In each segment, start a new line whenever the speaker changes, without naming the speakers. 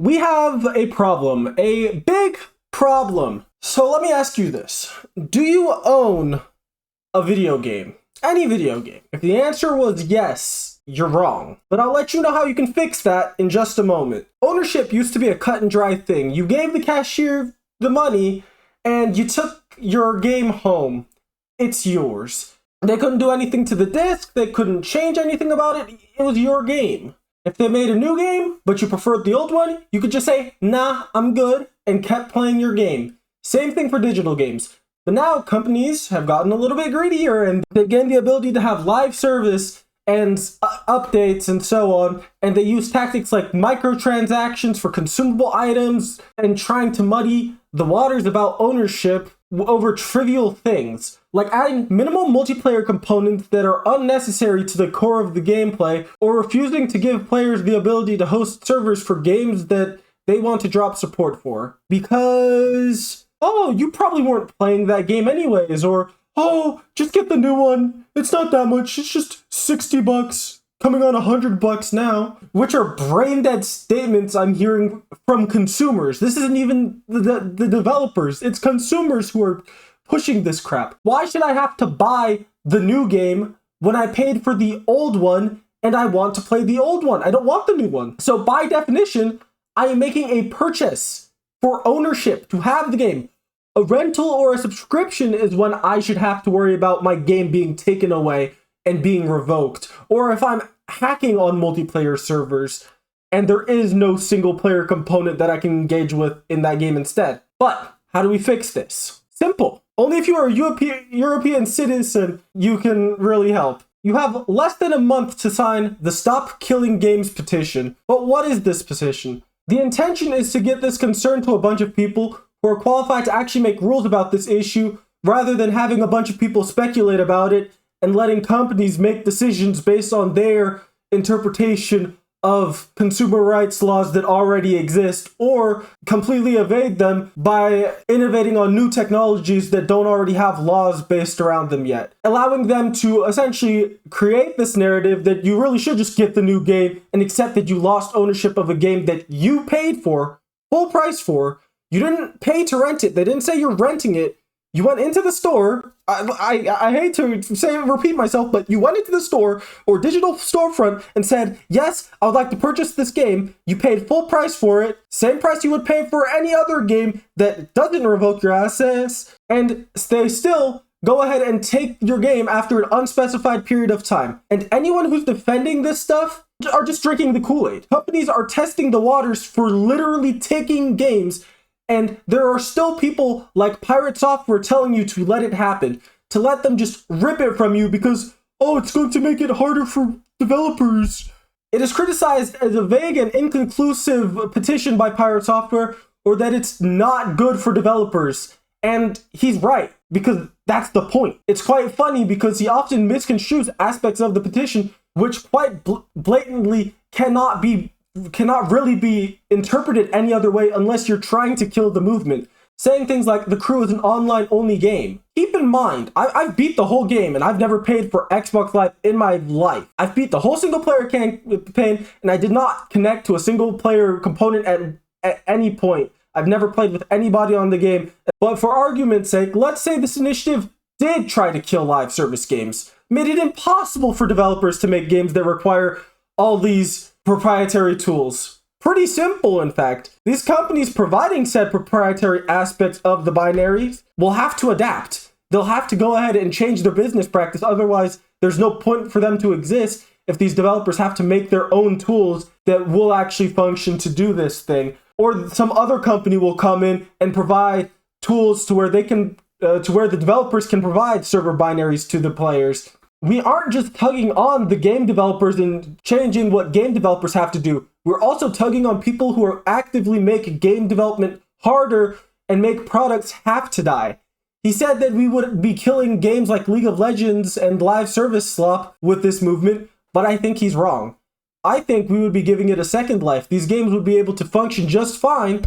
We have a problem, a big problem. So let me ask you this. Do you own a video game? Any video game? If the answer was yes, you're wrong. But I'll let you know how you can fix that in just a moment. Ownership used to be a cut and dry thing. You gave the cashier the money and you took your game home. It's yours. They couldn't do anything to the disc. They couldn't change anything about it. It was your game. If they made a new game, but you preferred the old one, you could just say, nah, I'm good, and kept playing your game. Same thing for digital games. But now companies have gotten a little bit greedier and they gained the ability to have live service and updates and so on. And they use tactics like microtransactions for consumable items and trying to muddy the waters about ownership over trivial things, like adding minimal multiplayer components that are unnecessary to the core of the gameplay, or refusing to give players the ability to host servers for games that they want to drop support for. Because, oh, you probably weren't playing that game anyways, or, oh, just get the new one. It's not that much, it's just $60. Coming on $100 now, which are brain dead statements I'm hearing from consumers. This isn't even the developers. It's consumers who are pushing this crap. Why should I have to buy the new game when I paid for the old one and I want to play the old one? I don't want the new one. So by definition, I am making a purchase for ownership to have the game. A rental or a subscription is when I should have to worry about my game being taken away and being revoked, or if I'm hacking on multiplayer servers and there is no single player component that I can engage with in that game instead. But how do we fix this? Simple. Only if you are a European citizen, you can really help. You have less than a month to sign the Stop Killing Games petition. But what is this petition? The intention is to get this concern to a bunch of people who are qualified to actually make rules about this issue, rather than having a bunch of people speculate about it and letting companies make decisions based on their interpretation of consumer rights laws that already exist, or completely evade them by innovating on new technologies that don't already have laws based around them yet. Allowing them to essentially create this narrative that you really should just get the new game and accept that you lost ownership of a game that you paid for, full price for. You didn't pay to rent it. They didn't say you're renting it. You went into the store. I hate to repeat myself, but you went into the store or digital storefront and said, yes, I would like to purchase this game. You paid full price for it, same price you would pay for any other game that doesn't revoke your assets, and they still go ahead and take your game after an unspecified period of time. And anyone who's defending this stuff are just drinking the Kool-Aid. Companies are testing the waters for literally taking games, and there are still people like Pirate Software telling you to let it happen, to let them just rip it from you because, oh, it's going to make it harder for developers. It is criticized as a vague and inconclusive petition by Pirate Software, or that it's not good for developers. And he's right, because that's the point. It's quite funny because he often misconstrues aspects of the petition, which quite blatantly cannot really be interpreted any other way unless you're trying to kill the movement. Saying things like the Crew is an online-only game. Keep in mind, I've beat the whole game and I've never paid for Xbox Live in my life. I've beat the whole single-player campaign and I did not connect to a single-player component at any point. I've never played with anybody on the game. But for argument's sake, let's say this initiative did try to kill live service games. Made it impossible for developers to make games that require all these proprietary tools. Pretty simple, in fact. These companies providing said proprietary aspects of the binaries will have to adapt. They'll have to go ahead and change their business practice. Otherwise, there's no point for them to exist if these developers have to make their own tools that will actually function to do this thing. Or some other company will come in and provide tools to where they can, to where the developers can provide server binaries to the players. We aren't just tugging on the game developers and changing what game developers have to do. We're also tugging on people who are actively make game development harder and make products have to die. He said that we would be killing games like League of Legends and live service slop with this movement, but I think he's wrong. I think we would be giving it a second life. These games would be able to function just fine.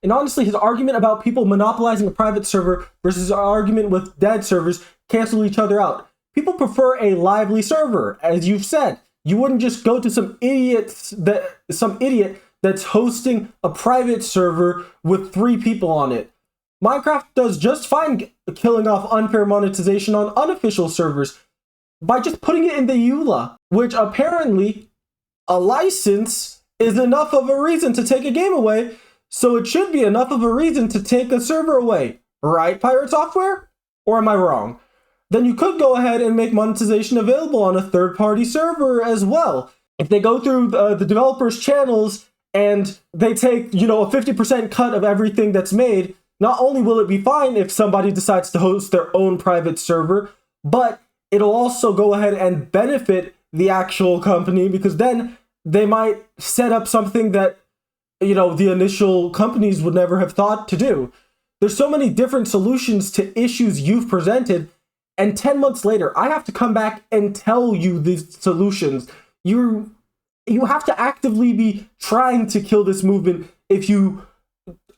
And honestly, his argument about people monopolizing a private server versus our argument with dead servers cancel each other out. People prefer a lively server, as you've said. You wouldn't just go to some idiot that's hosting a private server with 3 people on it. Minecraft does just fine killing off unfair monetization on unofficial servers by just putting it in the EULA, which apparently a license is enough of a reason to take a game away, so it should be enough of a reason to take a server away. Right, Pirate Software? Or am I wrong? Then you could go ahead and make monetization available on a third-party server as well. If they go through the developers' channels and they take, a 50% cut of everything that's made, not only will it be fine if somebody decides to host their own private server, but it'll also go ahead and benefit the actual company, because then they might set up something that, the initial companies would never have thought to do. There's so many different solutions to issues you've presented, and 10 months later, I have to come back and tell you these solutions. You have to actively be trying to kill this movement if you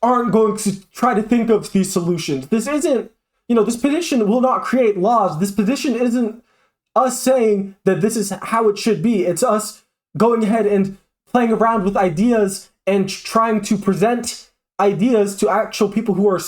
aren't going to try to think of these solutions. This isn't, this petition will not create laws. This petition isn't us saying that this is how it should be. It's us going ahead and playing around with ideas and trying to present ideas to actual people who are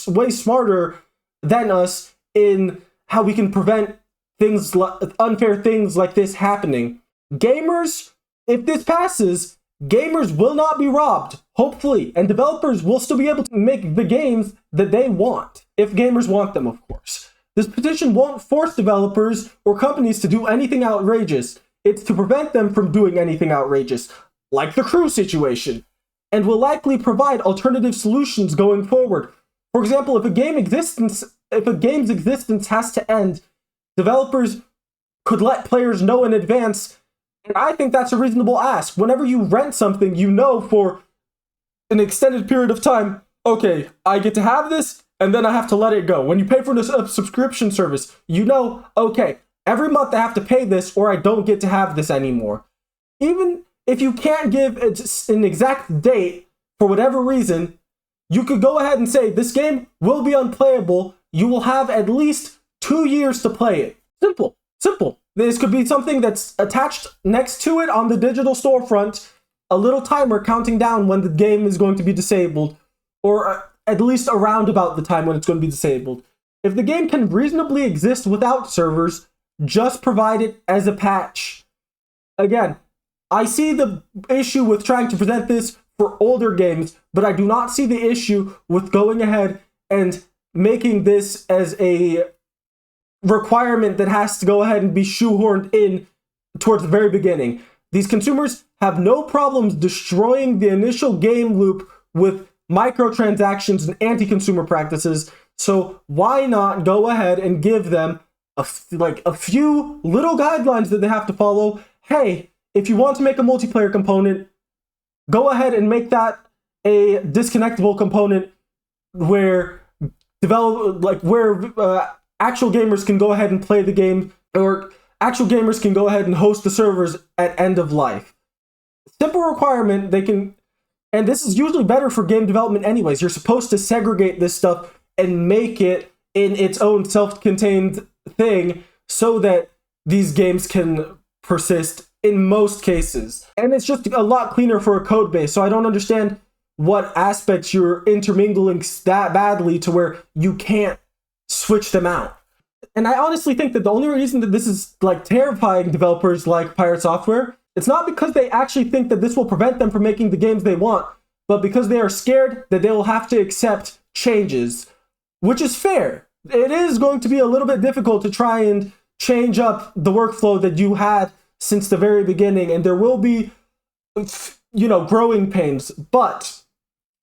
way smarter than us in how we can prevent things unfair things like this happening. Gamers, if this passes, gamers will not be robbed, hopefully, and developers will still be able to make the games that they want, if gamers want them, of course. This petition won't force developers or companies to do anything outrageous. It's to prevent them from doing anything outrageous, like the crew situation, and will likely provide alternative solutions going forward. For example, if a game's existence has to end, developers could let players know in advance, and I think that's a reasonable ask. Whenever you rent something, for an extended period of time, okay, I get to have this, and then I have to let it go. When you pay for a subscription service, okay, every month I have to pay this, or I don't get to have this anymore. Even if you can't give an exact date for whatever reason, you could go ahead and say, this game will be unplayable. You will have at least 2 years to play it. Simple. This could be something that's attached next to it on the digital storefront, a little timer counting down when the game is going to be disabled, or at least around about the time when it's going to be disabled. If the game can reasonably exist without servers, just provide it as a patch. Again, I see the issue with trying to present this for older games, but I do not see the issue with going ahead and making this as a requirement that has to go ahead and be shoehorned in towards the very beginning. These consumers have no problems destroying the initial game loop with microtransactions and anti-consumer practices, so why not go ahead and give them a few little guidelines that they have to follow? Hey, if you want to make a multiplayer component, go ahead and make that a disconnectable component where actual gamers can go ahead and play the game, or actual gamers can go ahead and host the servers at end of life. Simple requirement, and this is usually better for game development anyways. You're supposed to segregate this stuff and make it in its own self-contained thing so that these games can persist in most cases. And it's just a lot cleaner for a code base, so I don't understand what aspects you're intermingling that badly to where you can't switch them out. And I honestly think that the only reason that this is terrifying developers like Pirate Software, it's not because they actually think that this will prevent them from making the games they want, but because they are scared that they will have to accept changes, which is fair. It is going to be a little bit difficult to try and change up the workflow that you had since the very beginning, and there will be, growing pains. But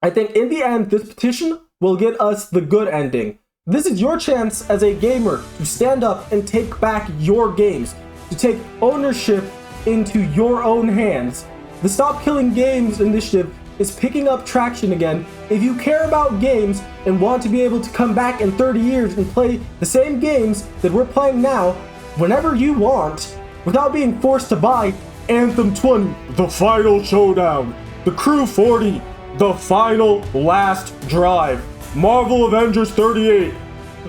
I think in the end, this petition will get us the good ending. This is your chance as a gamer to stand up and take back your games, to take ownership into your own hands. The Stop Killing Games initiative is picking up traction again. If you care about games and want to be able to come back in 30 years and play the same games that we're playing now, whenever you want, without being forced to buy Anthem 20, The Final Showdown, The Crew 40, The Final Last Drive, Marvel Avengers 38,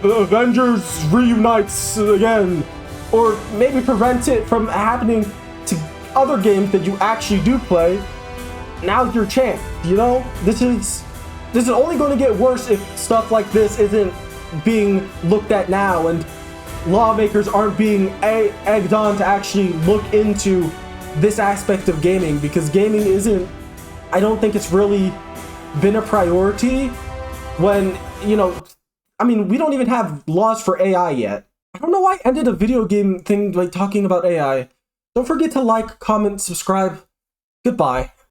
Avengers Reunites again, or maybe prevent it from happening to other games that you actually do play, now's your chance, you know? This is only going to get worse if stuff like this isn't being looked at now and lawmakers aren't being egged on to actually look into this aspect of gaming, because gaming isn't, I don't think it's really been a priority when, you know, I mean, we don't even have laws for AI yet. I don't know why I ended a video game thing like talking about AI. Don't forget to like, comment, subscribe. Goodbye.